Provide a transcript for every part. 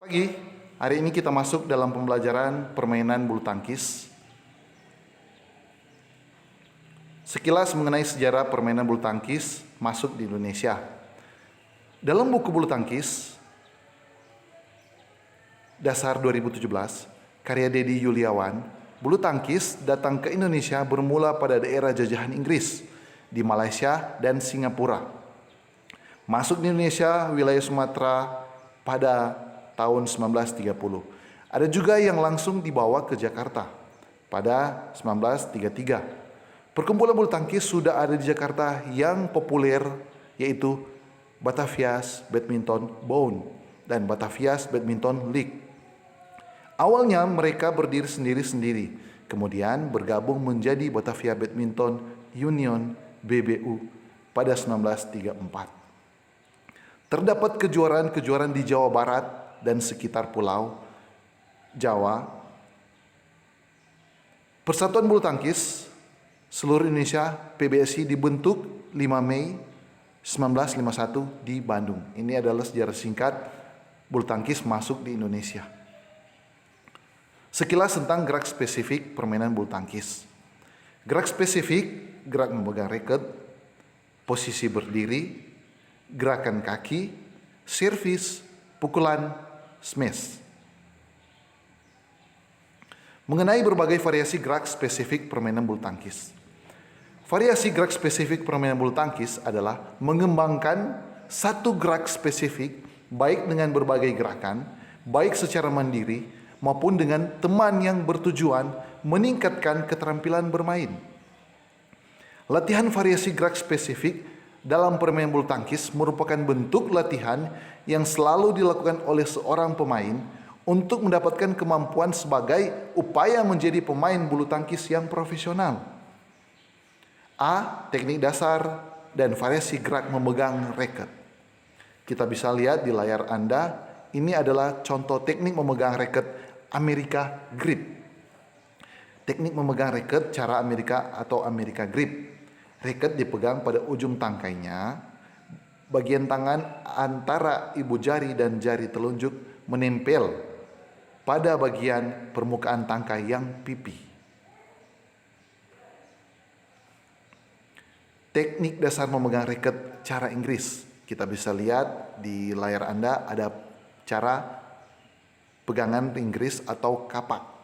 Pagi, hari ini kita masuk dalam pembelajaran permainan bulu tangkis. Sekilas mengenai sejarah permainan bulu tangkis masuk di Indonesia. Dalam buku bulu tangkis dasar 2017, karya Dedi Yuliawan, bulu tangkis datang ke Indonesia bermula pada daerah jajahan Inggris di Malaysia dan Singapura. Masuk di Indonesia, wilayah Sumatera pada tahun 1930. Ada juga yang langsung dibawa ke Jakarta pada 1933. Perkumpulan bulu tangkis sudah ada di Jakarta yang populer, yaitu Batavia's Badminton Bond dan Batavia's Badminton League. Awalnya mereka berdiri sendiri-sendiri, kemudian bergabung menjadi Batavia Badminton Union BBU pada 1934. Terdapat kejuaraan-kejuaraan di Jawa Barat dan sekitar Pulau Jawa. Persatuan Bulu Tangkis Seluruh Indonesia PBSI dibentuk 5 Mei 1951 di Bandung. Ini adalah sejarah singkat bulu tangkis masuk di Indonesia. Sekilas tentang gerak spesifik permainan bulu tangkis. Gerak spesifik, gerak memegang raket, posisi berdiri, gerakan kaki, servis, pukulan, smash. Mengenai berbagai variasi gerak spesifik permainan bulu tangkis. Variasi gerak spesifik permainan bulu tangkis adalah mengembangkan satu gerak spesifik baik dengan berbagai gerakan, baik secara mandiri maupun dengan teman yang bertujuan meningkatkan keterampilan bermain. Latihan variasi gerak spesifik dalam permainan bulu tangkis merupakan bentuk latihan yang selalu dilakukan oleh seorang pemain untuk mendapatkan kemampuan sebagai upaya menjadi pemain bulu tangkis yang profesional. A. Teknik dasar dan variasi gerak memegang raket. Kita bisa lihat di layar Anda, ini adalah contoh teknik memegang raket Amerika Grip. Teknik memegang raket cara Amerika atau Amerika Grip. Raket dipegang pada ujung tangkainya, bagian tangan antara ibu jari dan jari telunjuk menempel pada bagian permukaan tangkai yang pipi. Teknik dasar memegang raket cara Inggris. Kita bisa lihat di layar Anda ada cara pegangan Inggris atau kapak.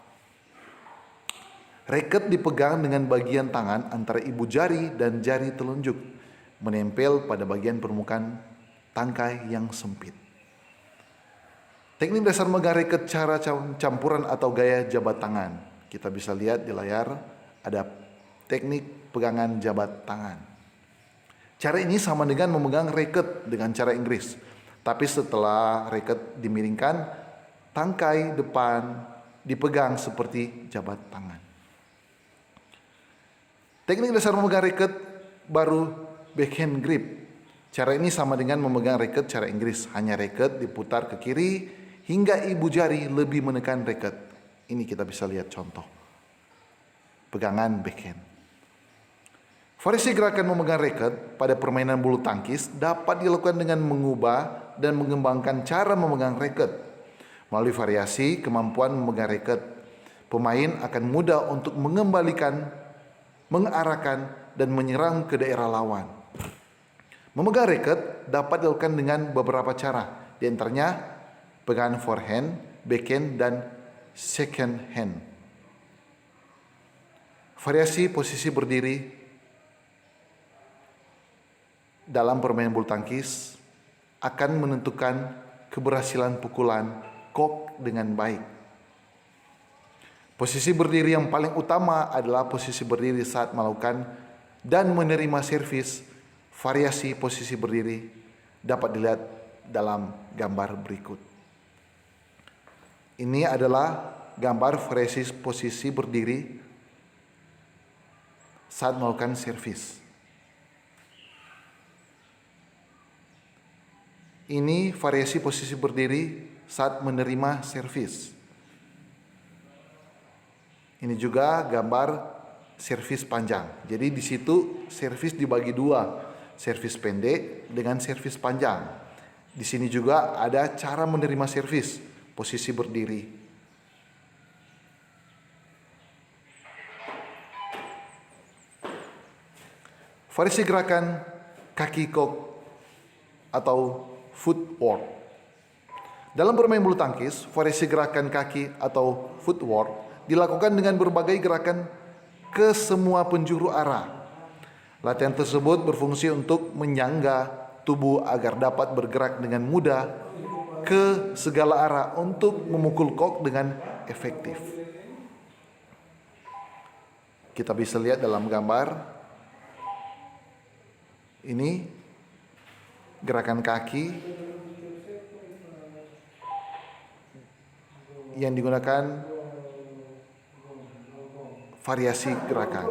Raket dipegang dengan bagian tangan antara ibu jari dan jari telunjuk menempel pada bagian permukaan tangkai yang sempit. Teknik dasar memegang raket cara campuran atau gaya jabat tangan. Kita bisa lihat di layar ada teknik pegangan jabat tangan. Cara ini sama dengan memegang raket dengan cara Inggris. Tapi setelah raket dimiringkan, tangkai depan dipegang seperti jabat tangan. Teknik dasar memegang raket baru backhand grip. Cara ini sama dengan memegang raket cara Inggris. Hanya raket diputar ke kiri hingga ibu jari lebih menekan raket. Ini kita bisa lihat contoh pegangan backhand. Variasi gerakan memegang raket pada permainan bulu tangkis dapat dilakukan dengan mengubah dan mengembangkan cara memegang raket. Melalui variasi kemampuan memegang raket, pemain akan mudah untuk mengembalikan, mengarahkan, dan menyerang ke daerah lawan. Memegang raket dapat dilakukan dengan beberapa cara, di antaranya pegangan forehand, backhand, dan second hand. Variasi posisi berdiri dalam permainan bulu tangkis akan menentukan keberhasilan pukulan kok dengan baik. Posisi berdiri yang paling utama adalah posisi berdiri saat melakukan dan menerima servis. Variasi posisi berdiri dapat dilihat dalam gambar berikut. Ini adalah gambar variasi posisi berdiri saat melakukan servis. Ini variasi posisi berdiri saat menerima servis. Ini juga gambar servis panjang. Jadi di situ servis dibagi dua, servis pendek dengan servis panjang. Di sini juga ada cara menerima servis, posisi berdiri. Variasi gerakan kaki kok atau footwork. Dalam bermain bulu tangkis, variasi gerakan kaki atau footwork dilakukan dengan berbagai gerakan ke semua penjuru arah. Latihan tersebut berfungsi untuk menyangga tubuh agar dapat bergerak dengan mudah ke segala arah untuk memukul kok dengan efektif. Kita bisa lihat dalam gambar ini gerakan kaki yang digunakan variasi gerakan.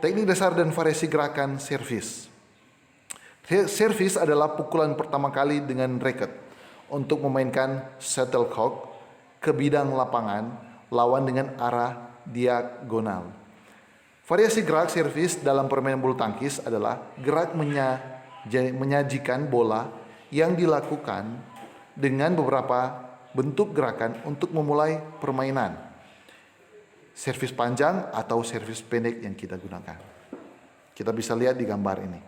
Teknik dasar dan variasi gerakan servis. Servis adalah pukulan pertama kali dengan raket untuk memainkan shuttlecock ke bidang lapangan lawan dengan arah diagonal. Variasi gerak servis dalam permainan bulu tangkis adalah gerak menyajikan bola yang dilakukan dengan beberapa bentuk gerakan untuk memulai permainan. Servis panjang atau servis pendek yang kita gunakan. Kita bisa lihat di gambar ini.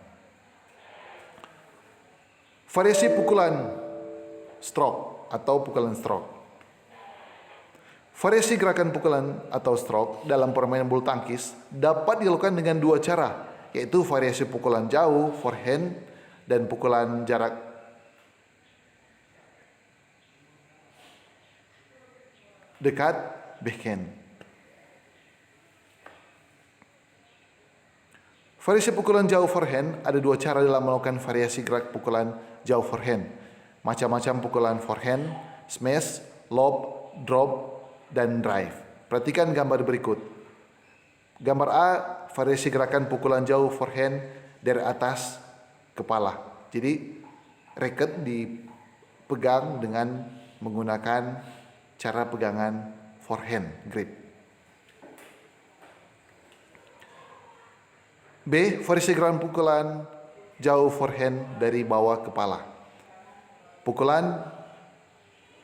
Variasi pukulan stroke atau pukulan stroke. Variasi gerakan pukulan atau stroke dalam permainan bulu tangkis dapat dilakukan dengan dua cara, yaitu variasi pukulan jauh forehand dan pukulan jarak dekat backhand. Variasi pukulan jauh forehand ada dua cara dalam melakukan variasi gerak pukulan jauh forehand. Macam-macam pukulan forehand, smash, lob, drop, dan drive. Perhatikan gambar berikut. Gambar A, variasi gerakan pukulan jauh forehand dari atas kepala. Jadi raket dipegang dengan menggunakan cara pegangan forehand grip. B, variasi gerakan pukulan jauh forehand dari bawah kepala. Pukulan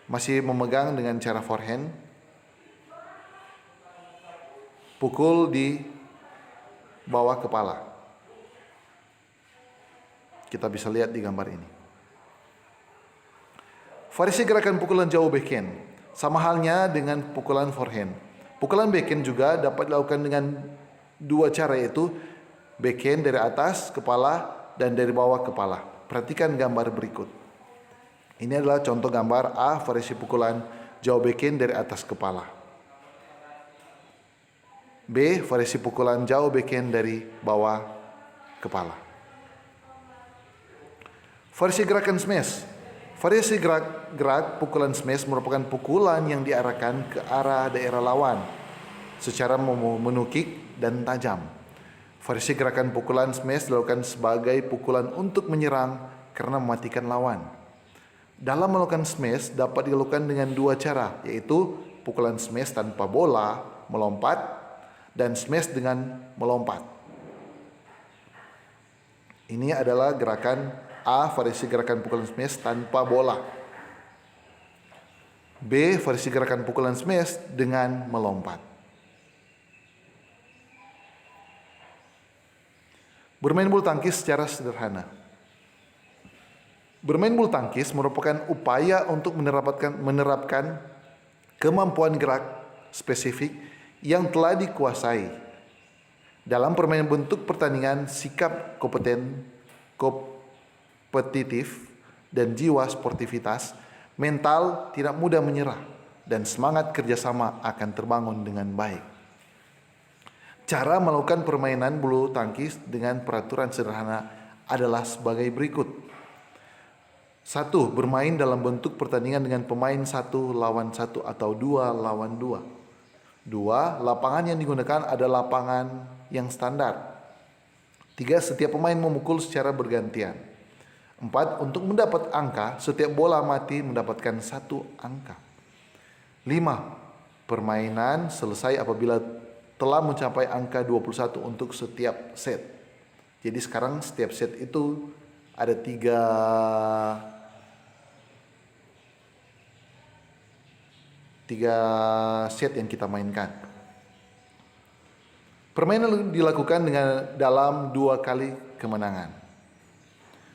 masih memegang dengan cara forehand. Pukul di bawah kepala. Kita bisa lihat di gambar ini. Variasi gerakan pukulan jauh backhand sama halnya dengan pukulan forehand. Pukulan backhand juga dapat dilakukan dengan dua cara, yaitu backhand dari atas kepala dan dari bawah kepala. Perhatikan gambar berikut. Ini adalah contoh gambar A, variasi pukulan jauh backhand dari atas kepala. B, variasi pukulan jauh backhand dari bawah kepala. Variasi gerakan smash. Variasi gerak pukulan smash merupakan pukulan yang diarahkan ke arah daerah lawan secara menukik dan tajam. Variasi gerakan pukulan smash dilakukan sebagai pukulan untuk menyerang karena mematikan lawan. Dalam melakukan smash dapat dilakukan dengan dua cara, yaitu pukulan smash tanpa bola, melompat, dan smash dengan melompat. Ini adalah gerakan A, variasi gerakan pukulan smash tanpa bola. B, variasi gerakan pukulan smash dengan melompat. Bermain bulu tangkis secara sederhana. Bermain bulu tangkis merupakan upaya untuk menerapkan kemampuan gerak spesifik yang telah dikuasai. Dalam permainan bentuk pertandingan, sikap kompetitif dan jiwa sportivitas, mental tidak mudah menyerah, dan semangat kerjasama akan terbangun dengan baik. Cara melakukan permainan bulu tangkis dengan peraturan sederhana adalah sebagai berikut. 1. Bermain dalam bentuk pertandingan dengan pemain 1 lawan 1 atau 2 lawan 2. 2. Lapangan yang digunakan adalah lapangan yang standar. 3. Setiap pemain memukul secara bergantian. 4. Untuk mendapat angka, setiap bola mati mendapatkan 1 angka. 5. Permainan selesai apabila telah mencapai angka 21 untuk setiap set. Jadi sekarang setiap set itu ada 3 set yang kita mainkan. Permainan dilakukan dalam 2 kali kemenangan.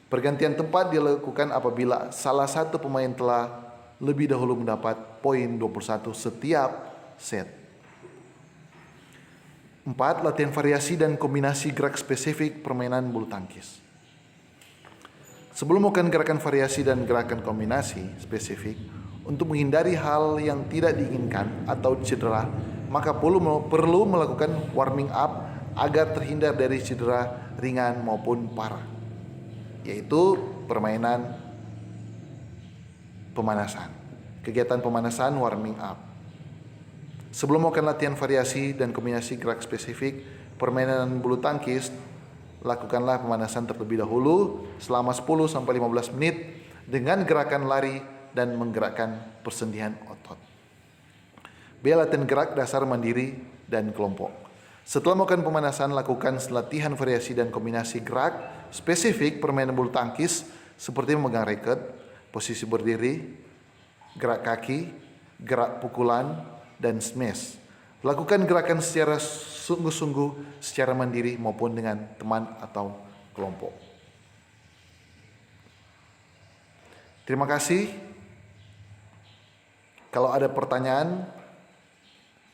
Pergantian tempat dilakukan apabila salah satu pemain telah lebih dahulu mendapat poin 21 setiap set. 4. Latihan variasi dan kombinasi gerak spesifik permainan bulu tangkis. Sebelum melakukan gerakan variasi dan gerakan kombinasi spesifik, untuk menghindari hal yang tidak diinginkan atau cedera, maka perlu melakukan warming up agar terhindar dari cedera ringan maupun parah, yaitu permainan pemanasan. Kegiatan pemanasan warming up. Sebelum melakukan latihan variasi dan kombinasi gerak spesifik permainan bulu tangkis, lakukanlah pemanasan terlebih dahulu selama 10-15 menit dengan gerakan lari dan menggerakkan persendian otot. B. Latihan gerak dasar mandiri dan kelompok. Setelah melakukan pemanasan, lakukan latihan variasi dan kombinasi gerak spesifik permainan bulu tangkis seperti memegang raket, posisi berdiri, gerak kaki, gerak pukulan, dan smash. Lakukan gerakan secara sungguh-sungguh secara mandiri maupun dengan teman atau kelompok. Terima kasih. Kalau ada pertanyaan,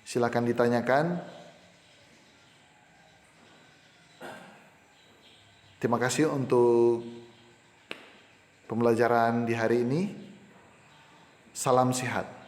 silakan ditanyakan. Terima kasih untuk pembelajaran di hari ini. Salam sehat.